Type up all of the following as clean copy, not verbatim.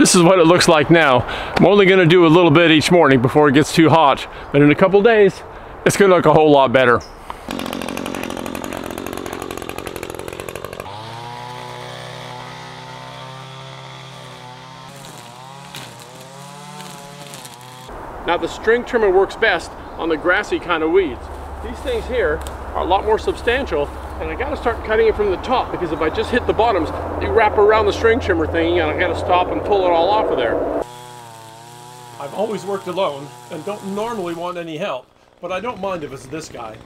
This is what it looks like now. I'm only going to do a little bit each morning before it gets too hot, but in a couple days it's going to look a whole lot better. Now the string trimmer works best on the grassy kind of weeds. These things here are a lot more substantial, and I gotta start cutting it from the top, because if I just hit the bottoms, they wrap around the string trimmer thingy and I gotta stop and pull it all off of there. I've always worked alone and don't normally want any help, but I don't mind if it's this guy.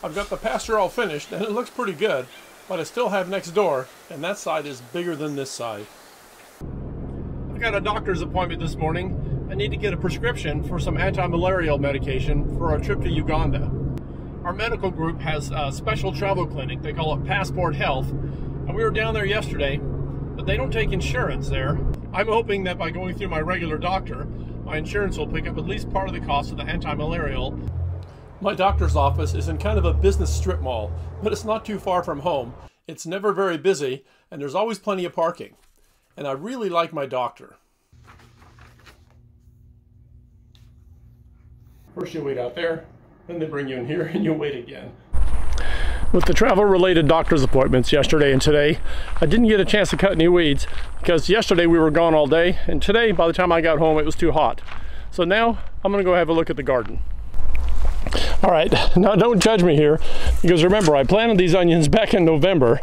I've got the pasture all finished and it looks pretty good, but I still have next door, and that side is bigger than this side. I've got a doctor's appointment this morning. I need to get a prescription for some anti-malarial medication for our trip to Uganda. Our medical group has a special travel clinic. They call it Passport Health, and we were down there yesterday, but they don't take insurance there. I'm hoping that by going through my regular doctor, my insurance will pick up at least part of the cost of the anti-malarial. My doctor's office is in kind of a business strip mall, but it's not too far from home. It's never very busy, and there's always plenty of parking. And I really like my doctor. First you wait out there, then they bring you in here and you wait again. With the travel-related doctor's appointments yesterday and today, I didn't get a chance to cut any weeds because yesterday we were gone all day, and today by the time I got home it was too hot. So now I'm gonna go have a look at the garden. All right, now don't judge me here, because remember, I planted these onions back in November,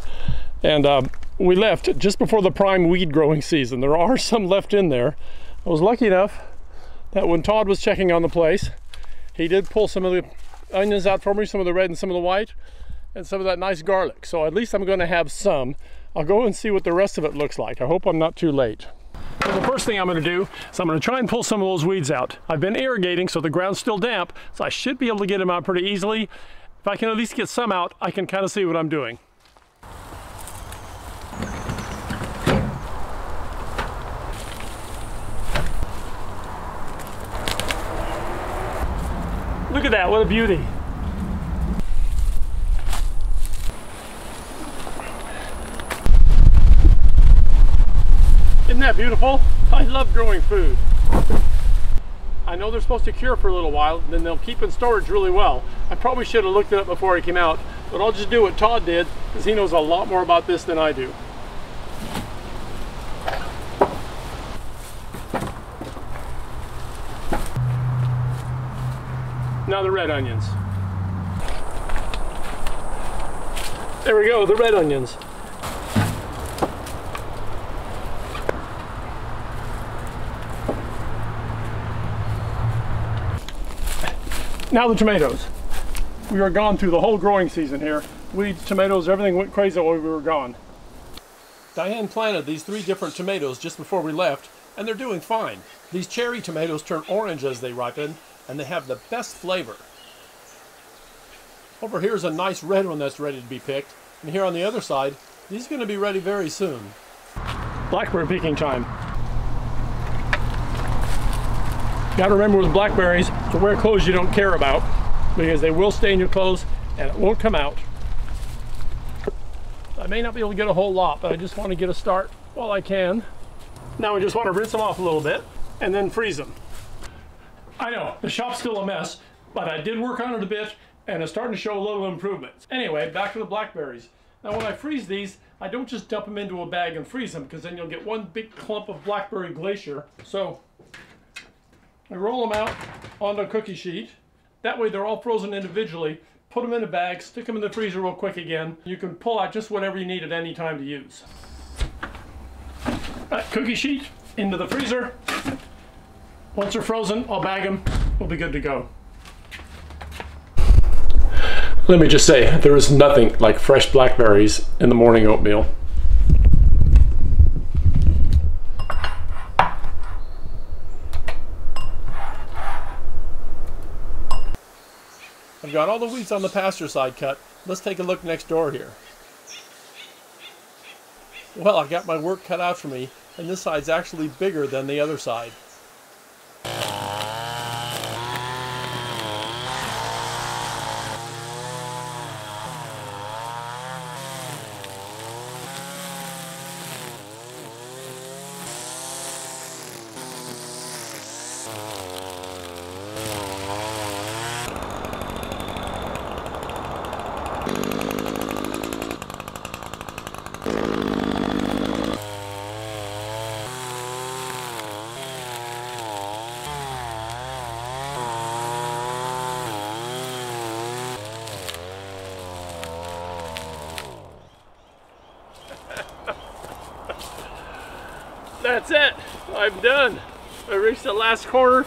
and we left just before the prime weed growing season. There are some left in there. I was lucky enough that when Todd was checking on the place, he did pull some of the onions out for me, some of the red and some of the white, and some of that nice garlic. So at least I'm going to have some. I'll go and see what the rest of it looks like. I hope I'm not too late. Well, the first thing I'm going to do is I'm going to try and pull some of those weeds out. I've been irrigating, so the ground's still damp, so I should be able to get them out pretty easily. If I can at least get some out, I can kind of see what I'm doing. Look at that, what a beauty. Isn't that beautiful? I love growing food. I know they're supposed to cure for a little while, then they'll keep in storage really well. I probably should have looked it up before I came out, but I'll just do what Todd did, because he knows a lot more about this than I do. Now the red onions. There we go, the red onions. Now the tomatoes. We were gone through the whole growing season here. Weeds, tomatoes, everything went crazy while we were gone. Diane planted these 3 different tomatoes just before we left, and they're doing fine. These cherry tomatoes turn orange as they ripen, and they have the best flavor. Over here is a nice red one that's ready to be picked, and here on the other side, these are going to be ready very soon. Blackberry picking time. Got to remember with blackberries to wear clothes you don't care about, because they will stain your clothes and it won't come out. I may not be able to get a whole lot, but I just want to get a start while I can. Now I just want to rinse them off a little bit and then freeze them. I know, the shop's still a mess, but I did work on it a bit and it's starting to show a little improvements. Anyway, back to the blackberries. Now when I freeze these, I don't just dump them into a bag and freeze them, because then you'll get one big clump of blackberry glacier. So I roll them out onto a cookie sheet. That way they're all frozen individually. Put them in a bag, stick them in the freezer real quick again. You can pull out just whatever you need at any time to use. That cookie sheet into the freezer. Once they're frozen, I'll bag them. We'll be good to go. Let me just say, there is nothing like fresh blackberries in the morning oatmeal. I've got all the weeds on the pasture side cut. Let's take a look next door here. Well, I got my work cut out for me, and this side's actually bigger than the other side. That's it. I'm done. I reached the last corner,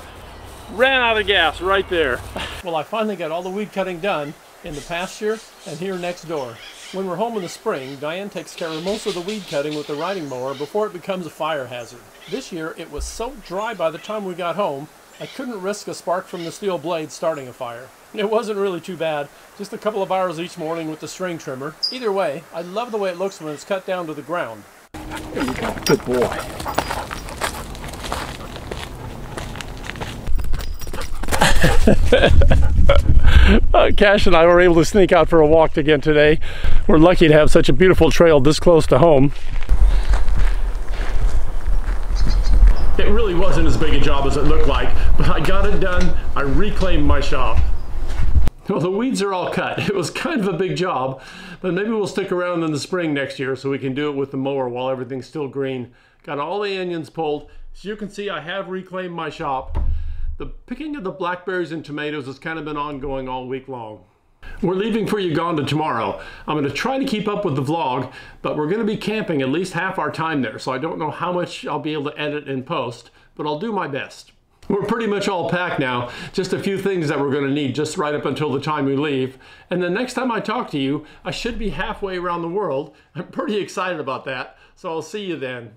ran out of gas right there. Well, I finally got all the weed cutting done in the pasture and here next door. When we're home in the spring, Diane takes care of most of the weed cutting with the riding mower before it becomes a fire hazard. This year, it was so dry by the time we got home, I couldn't risk a spark from the steel blade starting a fire. It wasn't really too bad, just a couple of hours each morning with the string trimmer. Either way, I love the way it looks when it's cut down to the ground. There you go, good boy. Cash and I were able to sneak out for a walk again today. We're lucky to have such a beautiful trail this close to home. It really wasn't as big a job as it looked like, but I got it done. I reclaimed my shop. Well, the weeds are all cut. It was kind of a big job, but maybe we'll stick around in the spring next year so we can do it with the mower while everything's still green. Got all the onions pulled. As you can see, I have reclaimed my shop. The picking of the blackberries and tomatoes has kind of been ongoing all week long. We're leaving for Uganda tomorrow. I'm going to try to keep up with the vlog, but we're going to be camping at least half our time there, so I don't know how much I'll be able to edit and post, but I'll do my best. We're pretty much all packed now, just a few things that we're going to need just right up until the time we leave. And the next time I talk to you, I should be halfway around the world. I'm pretty excited about that, so I'll see you then.